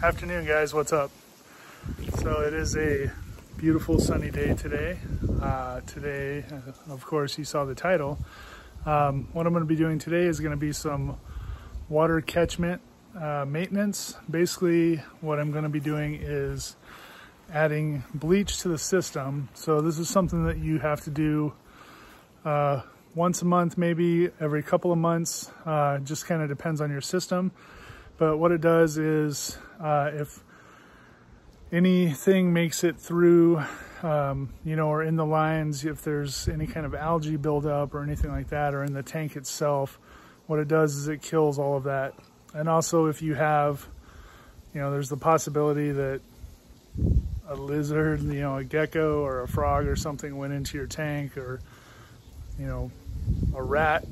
Afternoon, guys. What's up? So it is a beautiful sunny day today. Today, of course, you saw the title. What I'm going to be doing today is going to be some water catchment maintenance. Basically, what I'm going to be doing is adding bleach to the system. So this is something that you have to do once a month, maybe every couple of months. Just kind of depends on your system. But what it does is if anything makes it through, or in the lines, if there's any kind of algae buildup or anything like that, or in the tank itself, what it does is it kills all of that. And also if you have, there's the possibility that a lizard, a gecko or a frog or something went into your tank, or, a rat,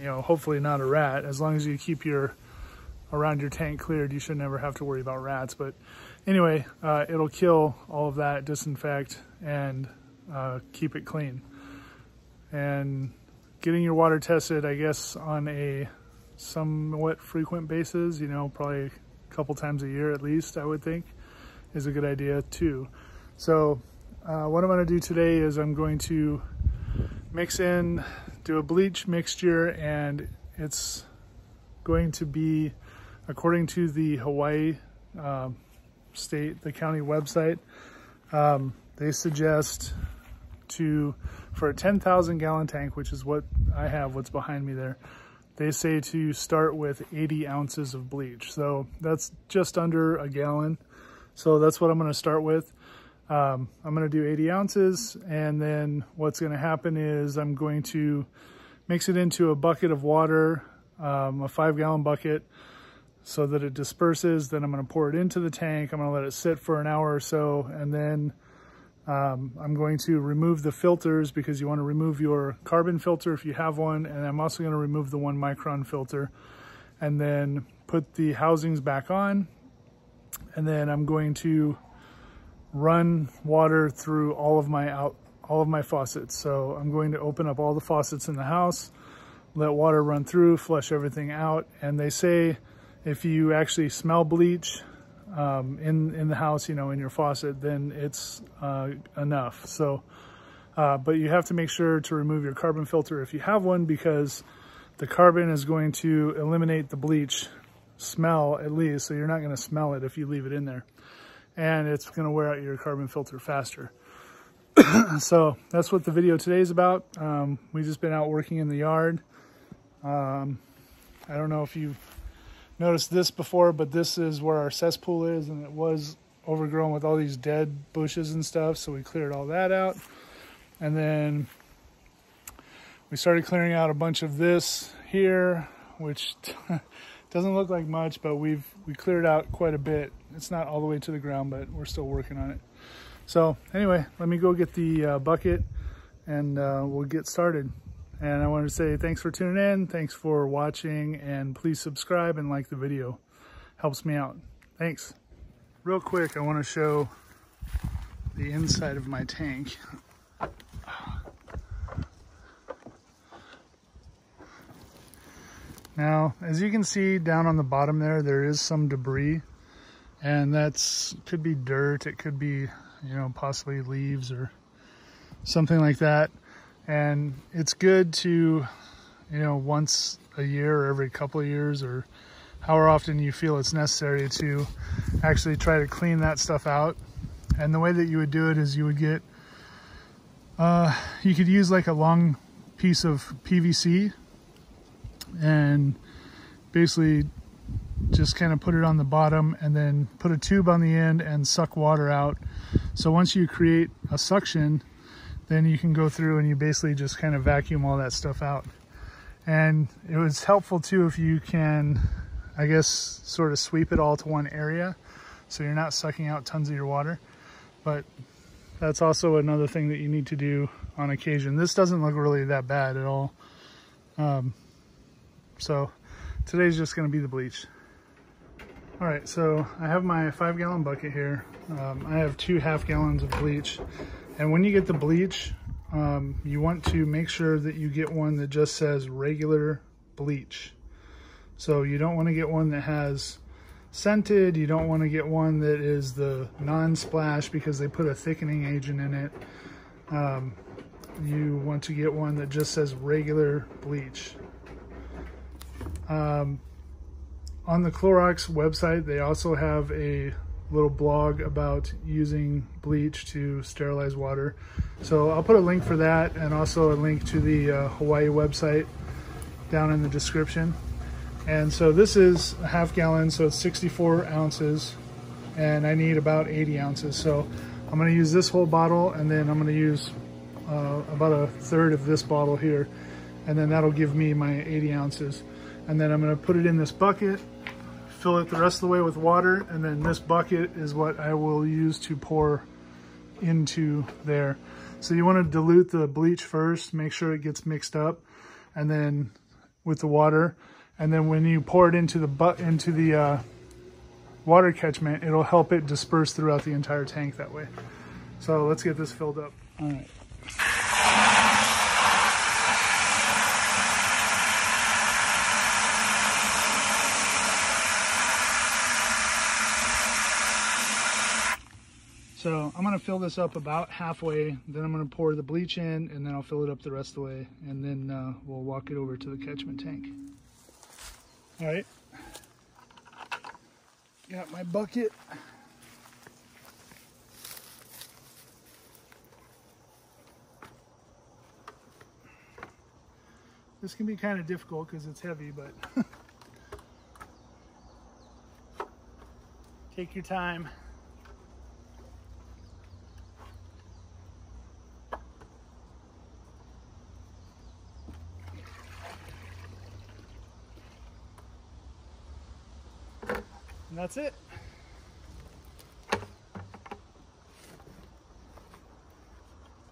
hopefully not a rat. As long as you keep around your tank cleared, you should never have to worry about rats. But anyway, it'll kill all of that, disinfect, and keep it clean. And getting your water tested, I guess, on a somewhat frequent basis, probably a couple times a year at least, I would think, is a good idea too. So what I'm going to do today is I'm going to do a bleach mixture, and it's going to be, according to the Hawaii the county website, they suggest for a 10,000 gallon tank, which is what I have, what's behind me there, they say to start with 80 ounces of bleach. So that's just under a gallon. So that's what I'm going to start with. I'm going to do 80 ounces, and then what's going to happen is I'm going to mix it into a bucket of water, a 5-gallon bucket, so that it disperses. Then I'm going to pour it into the tank. I'm going to let it sit for an hour or so, and then I'm going to remove the filters, because you want to remove your carbon filter if you have one, and I'm also going to remove the 1 micron filter, and then put the housings back on. And then I'm going to run water through all of my faucets. So I'm going to open up all the faucets in the house, let water run through, flush everything out. And they say if you actually smell bleach in the house, in your faucet, then it's enough. So, but you have to make sure to remove your carbon filter if you have one, because the carbon is going to eliminate the bleach smell, at least, so you're not going to smell it if you leave it in there, and it's going to wear out your carbon filter faster. So that's what the video today is about. We've just been out working in the yard. I don't know if you've noticed this before, but this is where our cesspool is, and it was overgrown with all these dead bushes and stuff, so we cleared all that out. And then we started clearing out a bunch of this here, which doesn't look like much, but we cleared out quite a bit. It's not all the way to the ground, but we're still working on it. So anyway, let me go get the bucket, and we'll get started. And I wanted to say thanks for tuning in, thanks for watching, and please subscribe and like the video. Helps me out. Thanks. Real quick, I want to show the inside of my tank. Now, as you can see down on the bottom there is some debris, and could be dirt, it could be, possibly leaves or something like that. And it's good to, once a year or every couple of years, or however often you feel it's necessary, to actually try to clean that stuff out. And the way that you would do it is you would get, you could use like a long piece of PVC, and basically just kind of put it on the bottom, and then put a tube on the end and suck water out. So once you create a suction, then you can go through and you basically just kind of vacuum all that stuff out. And it was helpful too if you can, I guess, sort of sweep it all to one area, so you're not sucking out tons of your water. But that's also another thing that you need to do on occasion. This doesn't look really that bad at all. So today's just going to be the bleach. All right, so I have my 5-gallon bucket here. I have 2 half gallons of bleach. And when you get the bleach, you want to make sure that you get one that just says regular bleach. So you don't want to get one that has scented. You don't want to get one that is the non-splash because they put a thickening agent in it. You want to get one that just says regular bleach. On the Clorox website, they also have a little blog about using bleach to sterilize water. So I'll put a link for that and also a link to the Hawaii website down in the description. And so this is a half gallon, so it's 64 ounces, and I need about 80 ounces. So I'm going to use this whole bottle, and then I'm going to use about a third of this bottle here, and then that'll give me my 80 ounces. And then I'm going to put it in this bucket, fill it the rest of the way with water, and then this bucket is what I will use to pour into there. So you want to dilute the bleach first, make sure it gets mixed up, and then with the water. And then when you pour it into the water catchment, it'll help it disperse throughout the entire tank that way. So let's get this filled up. All right. So I'm gonna fill this up about halfway, then I'm gonna pour the bleach in, and then I'll fill it up the rest of the way, and then we'll walk it over to the catchment tank. All right, got my bucket. This can be kind of difficult because it's heavy, but take your time. And that's it.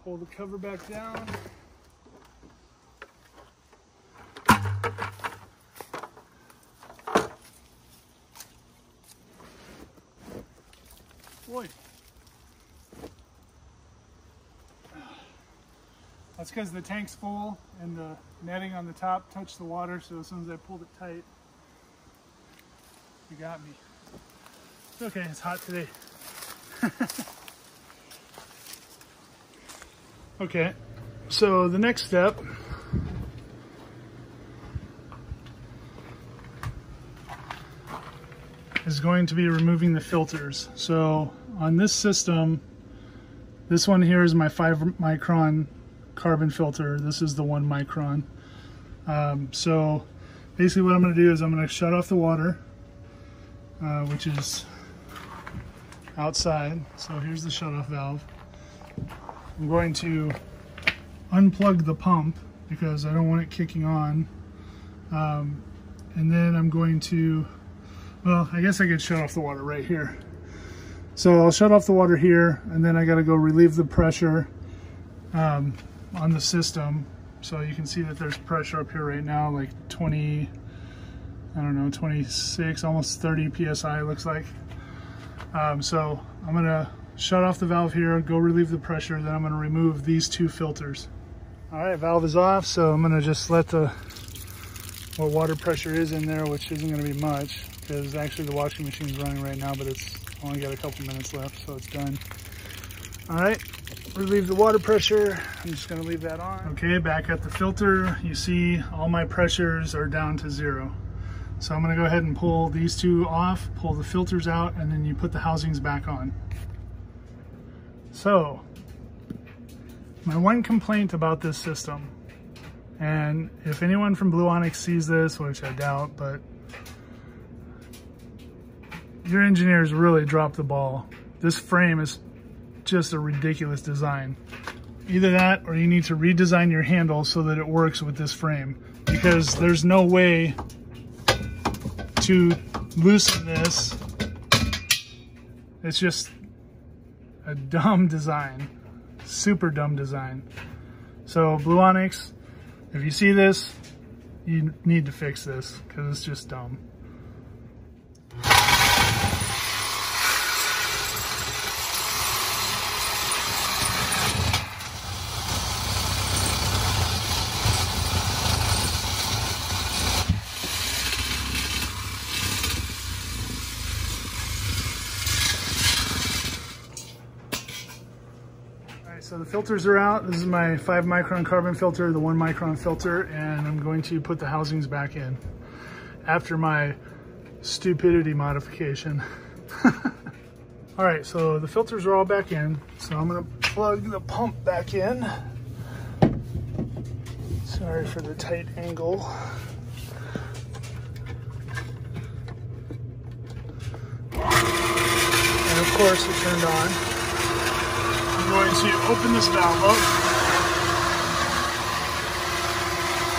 Pull the cover back down. Boy. That's because the tank's full and the netting on the top touched the water, so as soon as I pulled it tight, you got me. It's okay, it's hot today. Okay, so the next step is going to be removing the filters. So on this system, this one here is my 5 micron carbon filter. This is the 1 micron. So basically what I'm going to do is I'm going to shut off the water, which is outside. So here's the shutoff valve. I'm going to unplug the pump because I don't want it kicking on. And then I'm going to, well, I guess I could shut off the water right here. So I'll shut off the water here, and then I got to go relieve the pressure on the system. So you can see that there's pressure up here right now, like 20, I don't know, 26, almost 30 PSI it looks like. So I'm gonna shut off the valve here, go relieve the pressure, then I'm gonna remove these 2 filters. All right, valve is off, so I'm gonna just let what water pressure is in there, which isn't gonna be much, because actually the washing machine is running right now, but it's only got a couple minutes left, so it's done. All right, relieve the water pressure. I'm just gonna leave that on. Okay, back at the filter, you see all my pressures are down to 0. So I'm gonna go ahead and pull these 2 off, pull the filters out, and then you put the housings back on. So, my one complaint about this system, and if anyone from Blue Onyx sees this, which I doubt, but your engineers really dropped the ball. This frame is just a ridiculous design. Either that, or you need to redesign your handle so that it works with this frame, because there's no way to loosen this. It's just a dumb design, super dumb design. So Blue Onyx, if you see this, you need to fix this because it's just dumb. So the filters are out. This is my 5 micron carbon filter, the 1 micron filter, and I'm going to put the housings back in after my stupidity modification. All right, so the filters are all back in. So I'm gonna plug the pump back in. Sorry for the tight angle. And of course it turned on. I'm going to open this valve up.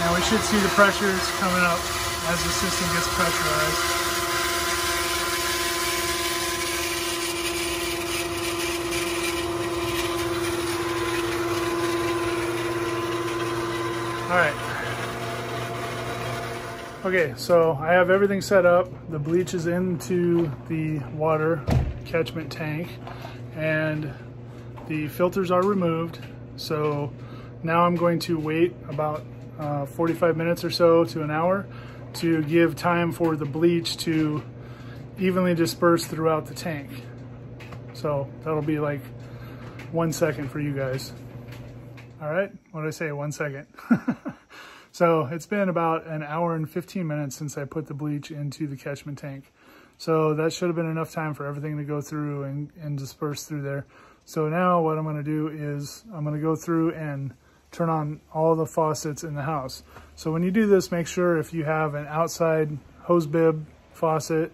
Now we should see the pressures coming up as the system gets pressurized. All right. Okay, so I have everything set up. The bleach is into the water catchment tank and the filters are removed. So now I'm going to wait about 45 minutes or so to an hour to give time for the bleach to evenly disperse throughout the tank. So that'll be like 1 second for you guys. All right, what did I say, 1 second? So it's been about an hour and 15 minutes since I put the bleach into the catchment tank. So that should have been enough time for everything to go through and disperse through there. So now what I'm gonna do is I'm gonna go through and turn on all the faucets in the house. So when you do this, make sure if you have an outside hose bib faucet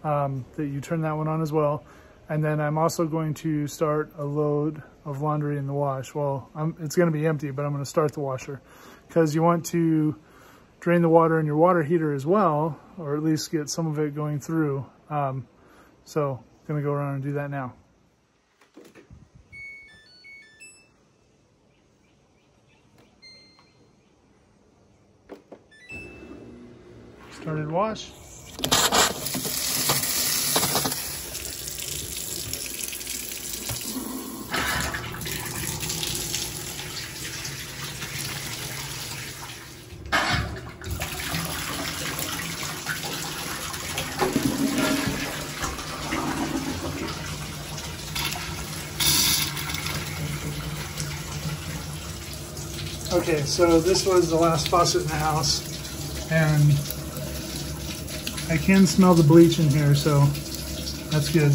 that you turn that one on as well. And then I'm also going to start a load of laundry in the wash. Well, it's going to be empty, but I'm going to start the washer because you want to drain the water in your water heater as well, or at least get some of it going through. So I'm going to go around and do that now. Started wash. Okay, so this was the last faucet in the house, and I can smell the bleach in here, so that's good,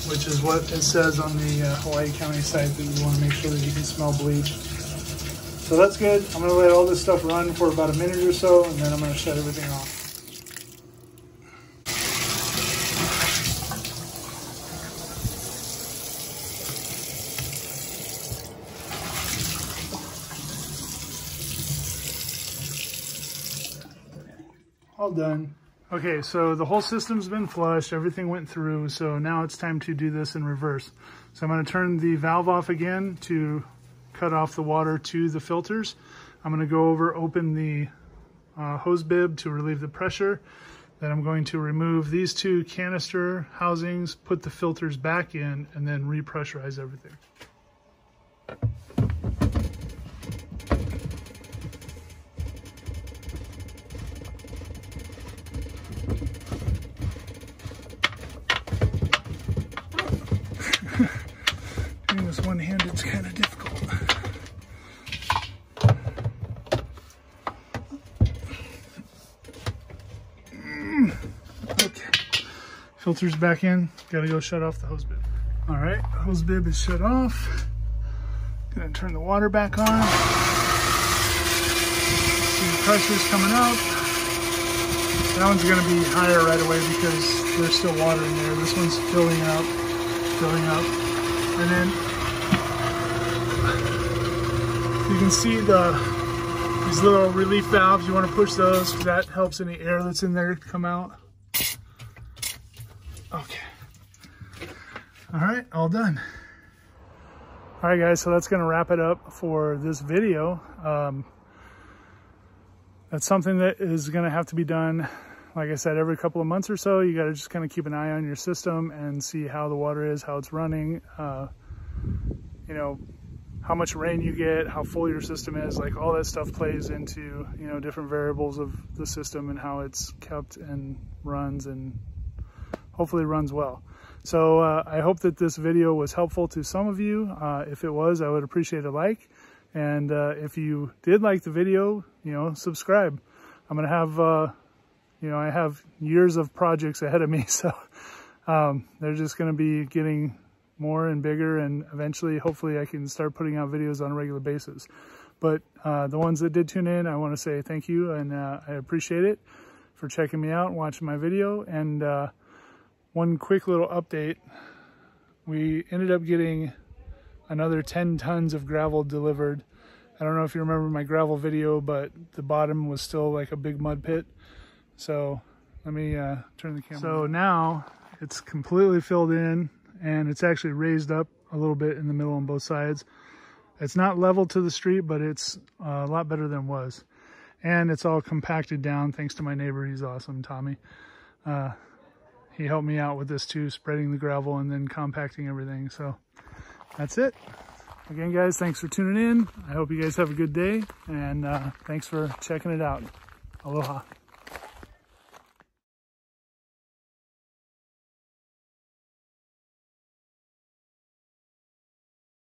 which is what it says on the Hawaii County site, that you want to make sure that you can smell bleach. So that's good. I'm going to let all this stuff run for about a minute or so, and then I'm going to shut everything off. All done. Okay, so the whole system's been flushed, everything went through, so now it's time to do this in reverse. So I'm going to turn the valve off again to cut off the water to the filters. I'm going to go over, open the hose bib to relieve the pressure. Then I'm going to remove these 2 canister housings, put the filters back in, and then repressurize everything. Doing this one-handed is kind of difficult. Okay, filters back in. Gotta go shut off the hose bib. All right, the hose bib is shut off. Gonna turn the water back on. See the pressure's coming up. That one's gonna be higher right away because there's still water in there. This one's filling up. And then you can see these little relief valves. You want to push those. That helps any air that's in there come out. Okay. All right, all done. All right, guys, so that's going to wrap it up for this video. That's something that is going to have to be done, like I said, every couple of months or so. You got to just kind of keep an eye on your system and see how the water is, how it's running, you know, how much rain you get, how full your system is. Like, all that stuff plays into, you know, different variables of the system and how it's kept and runs, and hopefully runs well. So I hope that this video was helpful to some of you. If it was, I would appreciate a like. And if you did like the video, you know, subscribe. I'm going to have, you know, I have years of projects ahead of me. So they're just going to be getting more and bigger. And eventually, hopefully, I can start putting out videos on a regular basis. But the ones that did tune in, I want to say thank you. And I appreciate it for checking me out and watching my video. And one quick little update. We ended up getting another 10 tons of gravel delivered. I don't know if you remember my gravel video, but the bottom was still like a big mud pit. So let me turn the camera. So now it's completely filled in, and it's actually raised up a little bit in the middle on both sides. It's not level to the street, but it's a lot better than it was. And it's all compacted down thanks to my neighbor. He's awesome, Tommy. He helped me out with this too, spreading the gravel and then compacting everything. So that's it. Again, guys, thanks for tuning in. I hope you guys have a good day, and thanks for checking it out. Aloha.